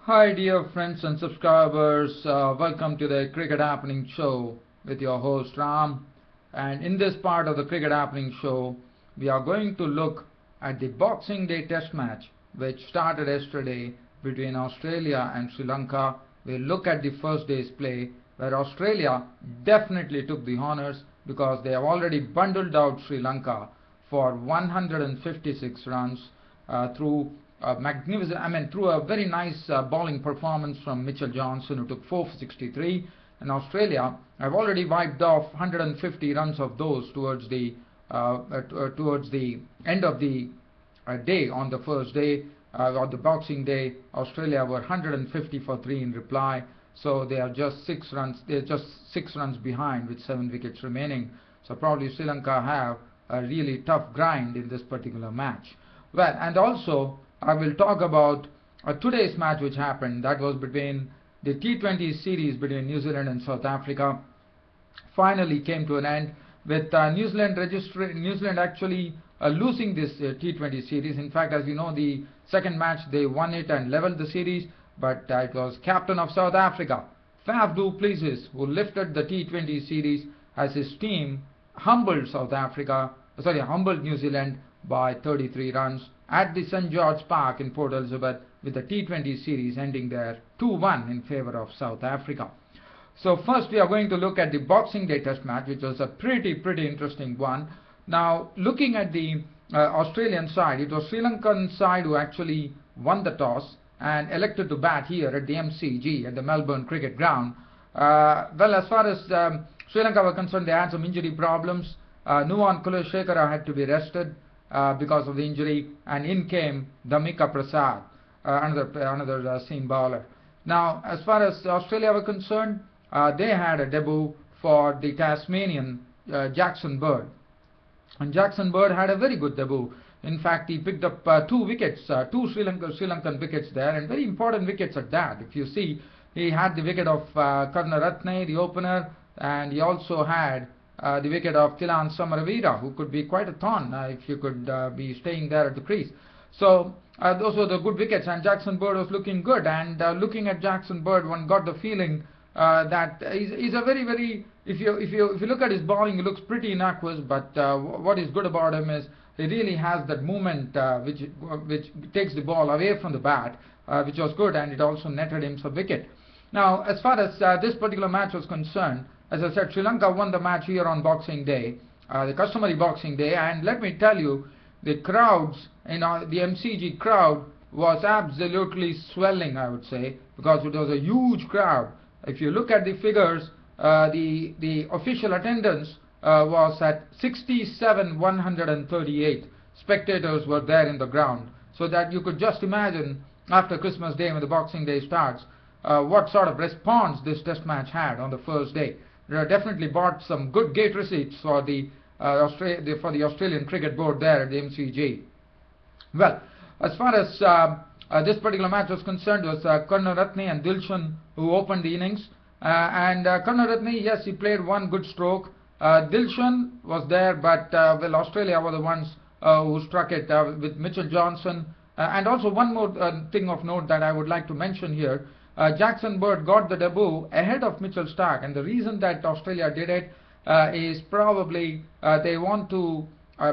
Hi dear friends and subscribers, welcome to the Cricket Happening Show with your host Ram. And in this part of the Cricket Happening Show, we are going to look at the Boxing Day Test match which started yesterday between Australia and Sri Lanka. We'll look at the first day's play where Australia definitely took the honours because they have already bundled out Sri Lanka for 156 runs through through a very nice bowling performance from Mitchell Johnson, who took 4 for 63, and Australia have already wiped off 150 runs of those towards the end of the day on the first day. On the Boxing Day, Australia were 150 for 3 in reply, so they are just 6 runs. They're just 6 runs behind with 7 wickets remaining. So probably Sri Lanka have a really tough grind in this particular match. Well, and also I will talk about today's match which happened. That was between the T20 series between New Zealand and South Africa. Finally came to an end with New Zealand actually losing this T20 series. In fact, as you know, the second match they won it and leveled the series, but it was captain of South Africa, Faf du Plessis, who lifted the T20 series as his team humbled New Zealand by 33 runs at the St George Park in Port Elizabeth, with the T20 series ending there 2-1 in favour of South Africa. So first we are going to look at the Boxing Day Test match, which was a pretty interesting one. Now looking at the Australian side, it was Sri Lankan side who actually won the toss and elected to bat here at the MCG at the Melbourne Cricket Ground. Well, as far as Sri Lanka were concerned, they had some injury problems. Nuwan Kuleshekara had to be rested because of the injury, and in came Dhammika Prasad, another seam bowler. Now, as far as Australia were concerned, they had a debut for the Tasmanian Jackson Bird, and Jackson Bird had a very good debut. In fact, he picked up 2 wickets, two Sri Lankan wickets there, and very important wickets at that. If you see, he had the wicket of Karunaratne, the opener, and he also had the wicket of Thilan Samaravira, who could be quite a thorn if you could be staying there at the crease. So those were the good wickets, and Jackson Bird was looking good. And looking at Jackson Bird, one got the feeling that he's a very if you look at his bowling, he looks pretty innocuous. But what is good about him is he really has that movement which takes the ball away from the bat, which was good, and it also netted him some wicket. Now, as far as this particular match was concerned, as I said, Sri Lanka won the match here on Boxing Day, the customary Boxing Day, and let me tell you, the crowds, the MCG crowd was absolutely swelling, I would say, because it was a huge crowd. If you look at the figures, the official attendance was at 67,138 spectators were there in the ground, so that you could just imagine after Christmas Day when the Boxing Day starts, what sort of response this test match had on the first day. Definitely bought some good gate receipts for the Australian Cricket Board there at the MCG. Well, as far as this particular match was concerned, was Karunaratne and Dilshan who opened the innings. And Karunaratne, yes, he played one good stroke. Dilshan was there, but well, Australia were the ones who struck it with Mitchell Johnson. And also one more thing of note that I would like to mention here. Jackson Bird got the debut ahead of Mitchell Starc, and the reason that Australia did it is probably they want to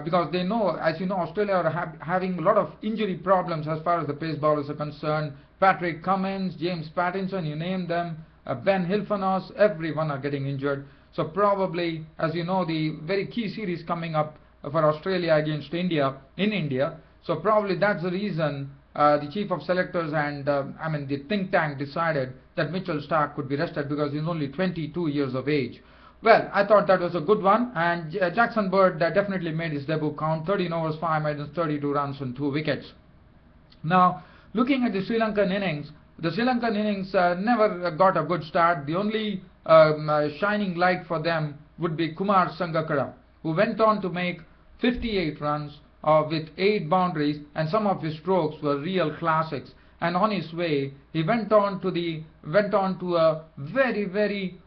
because they know, as you know, Australia are having a lot of injury problems as far as the pace bowlers are concerned. Patrick Cummins, James Pattinson, you name them, Ben Hilfernos, everyone are getting injured. So probably, as you know, the very key series coming up for Australia against India in India. So probably that's the reason the chief of selectors and the think tank decided that Mitchell Starc could be rested because he's only 22 years of age. Well, I thought that was a good one, and Jackson Bird definitely made his debut count. 13 overs, 5 minutes, 32 runs and 2 wickets. Now, looking at the Sri Lankan innings, never got a good start. The only shining light for them would be Kumar Sangakkara, who went on to make 58 runs with 8 boundaries, and some of his strokes were real classics. And on his way, he went on to a very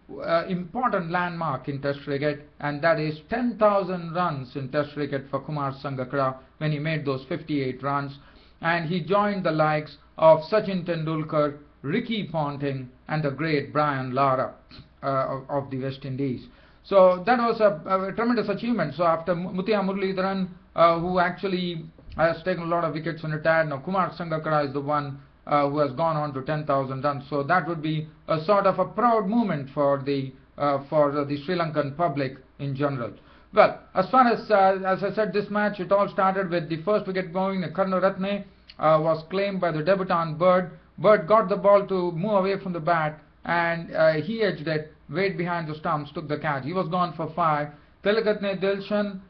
important landmark in Test cricket, and that is 10,000 runs in Test cricket for Kumar Sangakkara when he made those 58 runs. And he joined the likes of Sachin Tendulkar, Ricky Ponting and the great Brian Lara of the West Indies. So that was a tremendous achievement. So after Muthiah Muralidharan, who actually has taken a lot of wickets and retired, now Kumar Sangakkara is the one who has gone on to 10,000 runs. So that would be a sort of a proud moment for the Sri Lankan public in general. Well, as far as I said, this match, it all started with the first wicket going. Karunaratne was claimed by the debutant Bird. Bird got the ball to move away from the bat, and he edged it, way behind the stumps, took the catch. He was gone for 5. Tilagatne Dilshan,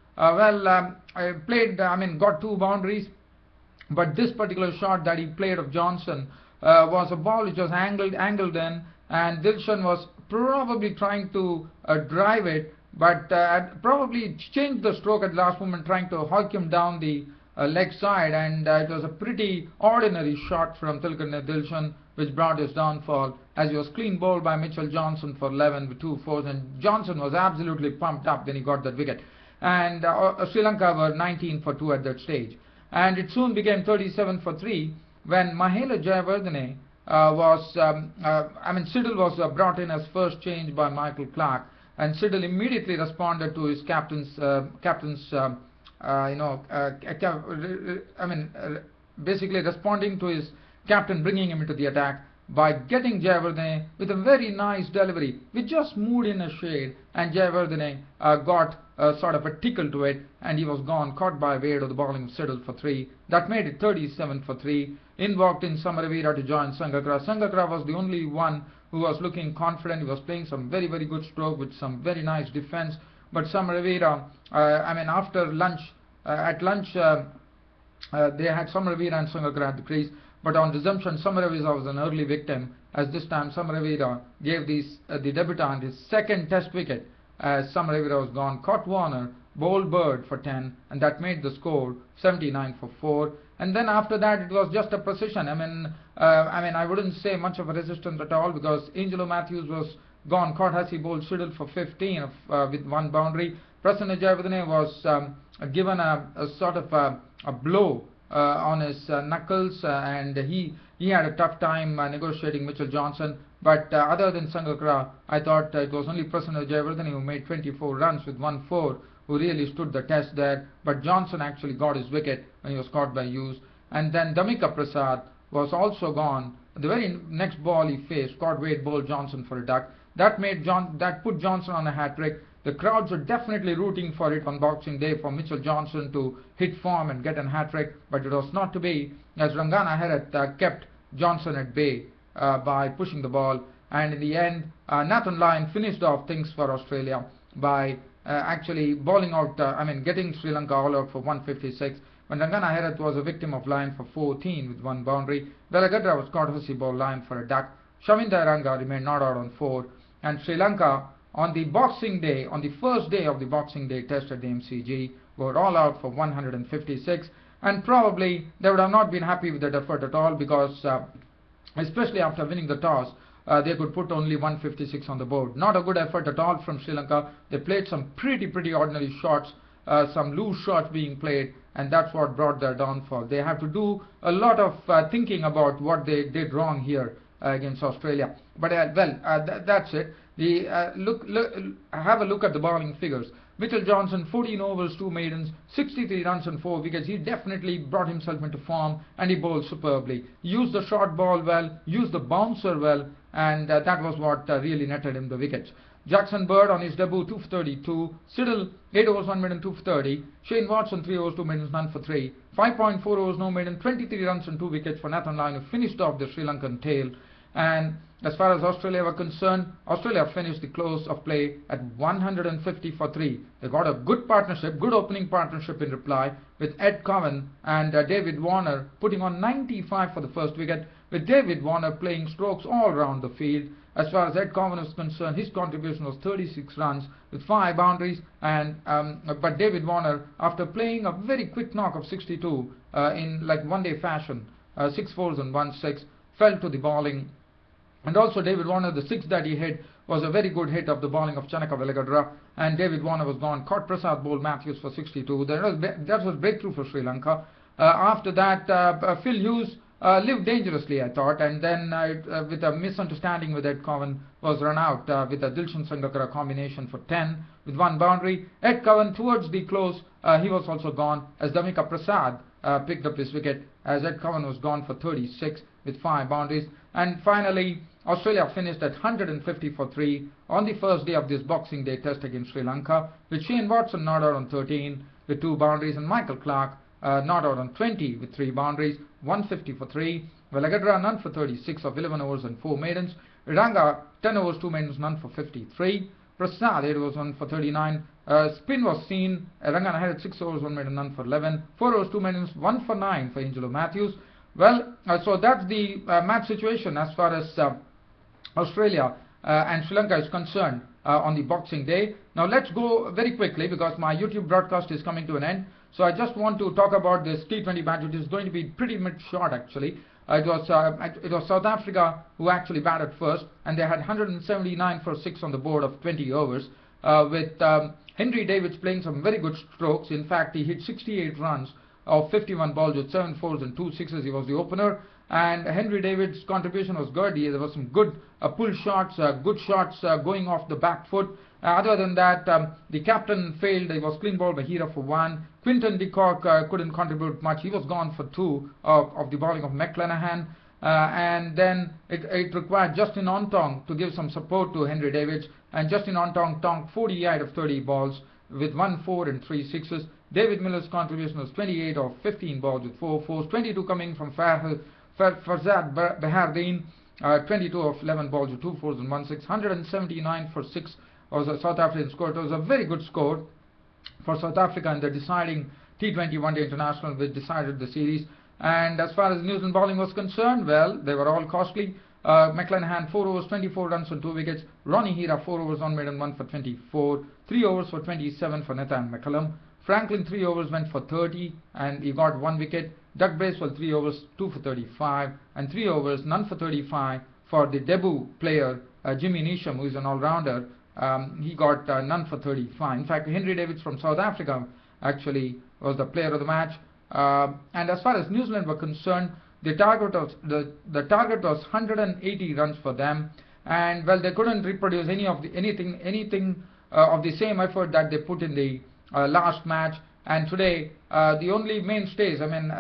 got 2 boundaries, but this particular shot that he played of Johnson was a ball which was angled in, and Dilshan was probably trying to drive it, but probably changed the stroke at the last moment, trying to hawk him down the leg side, and it was a pretty ordinary shot from Tilagatne Dilshan, which brought his downfall, as he was clean bowled by Mitchell Johnson for 11 with 2 fours, and Johnson was absolutely pumped up when he got that wicket. And Sri Lanka were 19 for 2 at that stage. And it soon became 37 for 3 when Mahela Jayawardene Siddle was brought in as first change by Michael Clarke, and Siddle immediately responded to his basically responding to his captain, bringing him into the attack by getting Jayawardene with a very nice delivery. We just moved in a shade, and Jayawardene got sort of a tickle to it, and he was gone, caught by Wade of the bowling of Siddle for 3. That made it 37 for 3. In walked in Samaravira to join Sangakkara. Sangakkara was the only one who was looking confident. He was playing some very, very good stroke with some very nice defense. But Samaravira, after lunch, at lunch, they had Samaravira and Sangakkara at the crease. But on resumption, Samaravira was an early victim, as this time Samaravira gave the debutant his second test wicket, as Samaravira was gone, caught Warner, bowled Bird for 10, and that made the score 79 for 4. And then after that, it was just a precision. I wouldn't say much of a resistance at all, because Angelo Matthews was gone, caught Hussey, bowled Siddle for 15 with 1 boundary. Prasanna Jayawardene was given a sort of a blow on his knuckles, and he had a tough time negotiating Mitchell Johnson. But other than Sangakkara, I thought it was only Prasanna Jayawardene who made 24 runs with 1 4, who really stood the test there. But Johnson actually got his wicket when he was caught by Hughes. And then Damika Prasad was also gone. The very next ball he faced, caught Wade, bowled Johnson for a duck. That put Johnson on a hat-trick. The crowds were definitely rooting for it on Boxing Day, for Mitchell Johnson to hit form and get a hat-trick, but it was not to be, as Rangana Herath kept Johnson at bay by pushing the ball. And in the end, Nathan Lyon finished off things for Australia by actually bowling out, getting Sri Lanka all out for 156, when Rangana Herath was a victim of Lyon for 14 with 1 boundary. Velagadra was caught Hussey, bowled Lyon for a duck. Shavinda Ranga remained not out on 4, and Sri Lanka on the Boxing Day, on the first day of the Boxing Day test at the MCG, were all out for 156, and probably they would have not been happy with that effort at all, because especially after winning the toss, they could put only 156 on the board. Not a good effort at all from Sri Lanka. They played some pretty ordinary shots, some loose shots being played, and that's what brought their downfall. They have to do a lot of thinking about what they did wrong here against Australia. But that's it. Have a look at the bowling figures. Mitchell Johnson, 14 overs, 2 maidens, 63 runs and 4 wickets. He definitely brought himself into form, and he bowled superbly. He used the short ball well, used the bouncer well, and that was what really netted him the wickets. Jackson Bird on his debut, 2 for 32. Siddle, 8 overs, 1 maiden, 2 for 30. Shane Watson, 3 overs, 2 maidens, none for 3. 5.4 overs, no maiden, 23 runs and 2 wickets for Nathan Lyon, who finished off the Sri Lankan tail. And as far as Australia were concerned, Australia finished the close of play at 150 for 3. They got a good partnership, good opening partnership in reply, with Ed Cowan and David Warner putting on 95 for the first wicket, with David Warner playing strokes all around the field. As far as Ed Cowan is concerned, his contribution was 36 runs with 5 boundaries, and but David Warner, after playing a very quick knock of 62 in like one-day fashion, 6 fours and 1 6, fell to the bowling. And also David Warner, the 6 that he hit was a very good hit of the bowling of Chanaka Velagadra, and David Warner was gone. Caught Prasad, bowled Matthews for 62. That was breakthrough for Sri Lanka. After that, Phil Hughes lived dangerously, I thought, and then with a misunderstanding with Ed Cowan was run out with a Dilshan Sangakkara combination for 10 with 1 boundary. Ed Cowan towards the close, he was also gone as Damika Prasad picked up his wicket as Ed Cowan was gone for 36 with 5 boundaries. And finally, Australia finished at 150 for 3 on the first day of this Boxing Day test against Sri Lanka, with Shane Watson not out on 13 with 2 boundaries and Michael Clarke not out on 20 with 3 boundaries, 150 for 3. Velagadra none for 36 of 11 overs and 4 maidens. Iranga 10 overs, 2 maidens, none for 53. Prasad 8 overs, 1 for 39. Spin was seen. Rangana had 6 overs, 1 maiden, none for 11. 4 overs, 2 maidens, 1 for 9 for Angelo Matthews. Well, so that's the match situation as far as Australia and Sri Lanka is concerned on the Boxing Day. Now let's go very quickly because my YouTube broadcast is coming to an end. So I just want to talk about this T20 match, which is going to be pretty much short actually. It was South Africa who actually batted first, and they had 179 for 6 on the board of 20 overs with Henry Davids playing some very good strokes. In fact, he hit 68 runs of 51 balls with 7 fours and 2 sixes. He was the opener, and Henry Davids' contribution was good. There was some good pull shots, good shots going off the back foot. Other than that, the captain failed. He was clean bowled by Hira for 1. Quinton de Kock couldn't contribute much. He was gone for 2 of the bowling of McClanahan. And then it required Justin Ontong to give some support to Henry Davids. And Justin Ontong tonked 48 of 30 balls with 1 4 and 3 sixes. David Miller's contribution was 28 of 15 balls with 4 fours. 22 coming from Farzad Bahardeen. 22 of 11 balls with 2 fours and 1 6. 179 for 6 was a South African score. It was a very good score for South Africa in the deciding T20 One-Day International, which decided the series. And as far as New Zealand bowling was concerned, well, they were all costly. McClanahan 4 overs, 24 runs on 2 wickets. Ronnie Hira 4 overs, 1 maiden, 1 for 24. 3 overs for 27 for Nathan McCullum. Franklin 3 overs went for 30 and he got 1 wicket. Doug Bracewell 3 overs, 2 for 35, and 3 overs, none for 35 for the debut player Jimmy Neesham, who is an all-rounder. He got none for 35. In fact, Henry Davids from South Africa actually was the player of the match. And as far as New Zealand were concerned, the target was 180 runs for them, and well, they couldn't reproduce anything of the same effort that they put in the last match. And today, the only mainstays, I mean,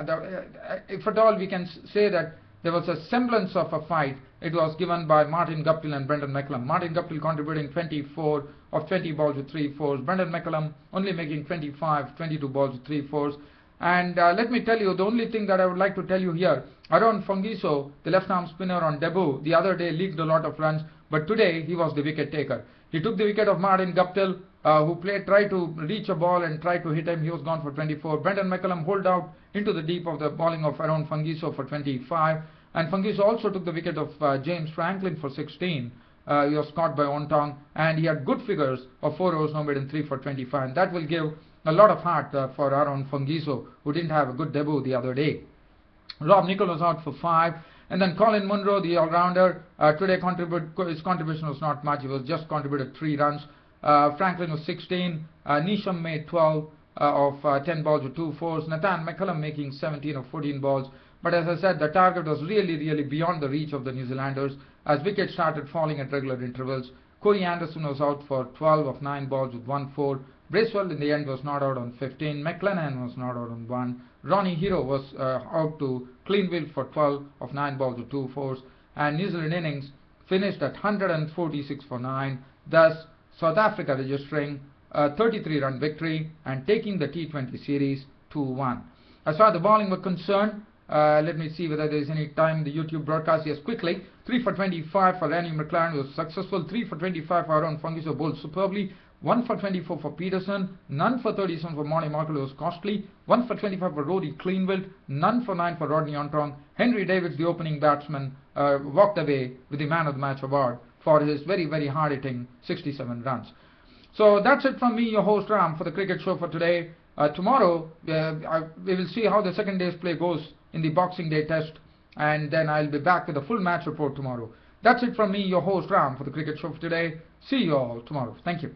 if at all we can say that there was a semblance of a fight, it was given by Martin Guptill and Brendan McCullum. Martin Guptill contributing 24 of 20 balls with 3 fours. Brendan McCullum only making 22 balls with 3 fours. And let me tell you, the only thing that I would like to tell you here, Aaron Fungiso, the left-arm spinner on debut, the other day leaked a lot of runs, but today he was the wicket taker. He took the wicket of Martin Guptill, who tried to reach a ball and tried to hit him. He was gone for 24. Brendan McCullum holed out into the deep of the bowling of Aaron Fungiso for 25. And Fungiso also took the wicket of James Franklin for 16. He was caught by Ontong, and he had good figures of 4 overs, no maiden, 3 for 25. And that will give a lot of heart for Aaron Fungiso, who didn't have a good debut the other day. Rob Nichol was out for 5. And then Colin Munro, the all-rounder, today his contribution was not much. He was just contributed 3 runs. Franklin was 16. Neesham made 12 of 10 balls with 2 fours. Nathan McCullum making 17 of 14 balls. But as I said, the target was really beyond the reach of the New Zealanders as wickets started falling at regular intervals. Corey Anderson was out for 12 of 9 balls with 1 4. Bracewell in the end was not out on 15. McClanahan was not out on 1. Ronnie Hero was out to Cleanville for 12 of 9 balls with 2 fours. And New Zealand innings finished at 146 for 9. Thus, South Africa registering a 33-run victory and taking the T20 series 2-1. As far as the bowling were concerned, let me see whether there is any time in the YouTube broadcast. Yes, quickly. 3 for 25 for Randy McLaren was successful. 3 for 25 for Aaron Fungiso, bowled superbly. 1 for 24 for Peterson. None for 37 for Monty Markle, was costly. 1 for 25 for Roddy Cleanville. None for 9 for Rodney Ontong. Henry Davids, the opening batsman, walked away with the Man of the Match award for his very hard-hitting 67 runs. So that's it from me, your host Ram, for the cricket show for today. Tomorrow, we will see how the second day's play goes in the Boxing Day test, and then I'll be back with a full match report tomorrow. That's it from me, your host Ram, for the cricket show for today. See you all tomorrow. Thank you.